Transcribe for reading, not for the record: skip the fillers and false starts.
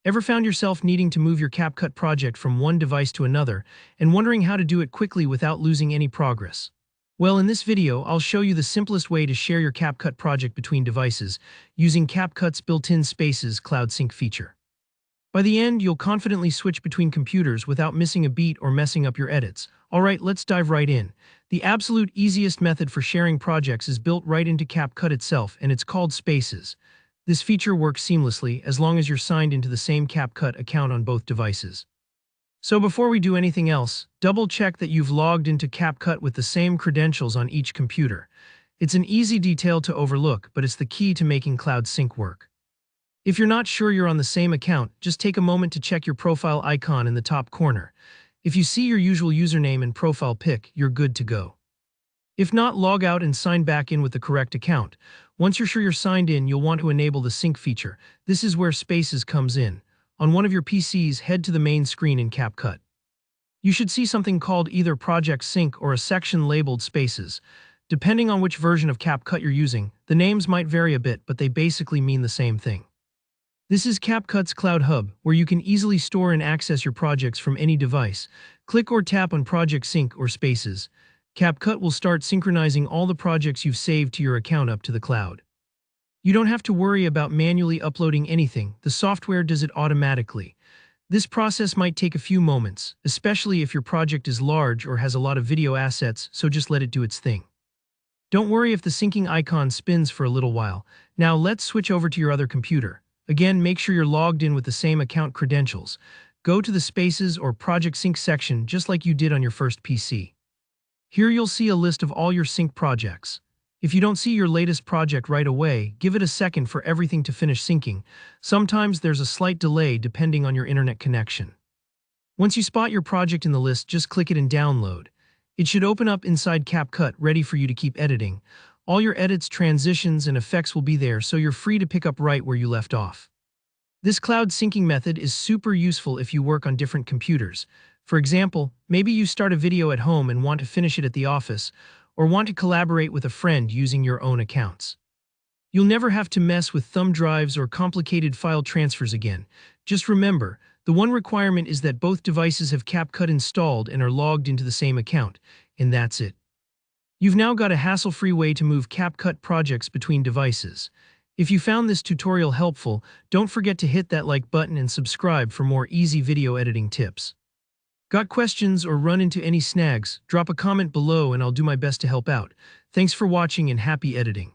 Ever found yourself needing to move your CapCut project from one device to another and wondering how to do it quickly without losing any progress? Well, in this video, I'll show you the simplest way to share your CapCut project between devices using CapCut's built-in Spaces Cloud Sync feature. By the end, you'll confidently switch between computers without missing a beat or messing up your edits. Alright, let's dive right in. The absolute easiest method for sharing projects is built right into CapCut itself, and it's called Spaces. This feature works seamlessly as long as you're signed into the same CapCut account on both devices. So before we do anything else, double-check that you've logged into CapCut with the same credentials on each computer. It's an easy detail to overlook, but it's the key to making Cloud Sync work. If you're not sure you're on the same account, just take a moment to check your profile icon in the top corner. If you see your usual username and profile pic, you're good to go. If not, log out and sign back in with the correct account. Once you're sure you're signed in, you'll want to enable the sync feature. This is where Spaces comes in. On one of your PCs, head to the main screen in CapCut. You should see something called either Project Sync or a section labeled Spaces. Depending on which version of CapCut you're using, the names might vary a bit, but they basically mean the same thing. This is CapCut's Cloud Hub, where you can easily store and access your projects from any device. Click or tap on Project Sync or Spaces. CapCut will start synchronizing all the projects you've saved to your account up to the cloud. You don't have to worry about manually uploading anything, the software does it automatically. This process might take a few moments, especially if your project is large or has a lot of video assets, so just let it do its thing. Don't worry if the syncing icon spins for a little while. Now let's switch over to your other computer. Again, make sure you're logged in with the same account credentials. Go to the Spaces or Project Sync section just like you did on your first PC. Here you'll see a list of all your sync projects. If you don't see your latest project right away, give it a second for everything to finish syncing. Sometimes there's a slight delay depending on your internet connection. Once you spot your project in the list, just click it and download. It should open up inside CapCut, ready for you to keep editing. All your edits, transitions, and effects will be there, so you're free to pick up right where you left off. This cloud syncing method is super useful if you work on different computers. For example, maybe you start a video at home and want to finish it at the office, or want to collaborate with a friend using your own accounts. You'll never have to mess with thumb drives or complicated file transfers again. Just remember, the one requirement is that both devices have CapCut installed and are logged into the same account, and that's it. You've now got a hassle-free way to move CapCut projects between devices. If you found this tutorial helpful, don't forget to hit that like button and subscribe for more easy video editing tips. Got questions or run into any snags? Drop a comment below and I'll do my best to help out. Thanks for watching and happy editing.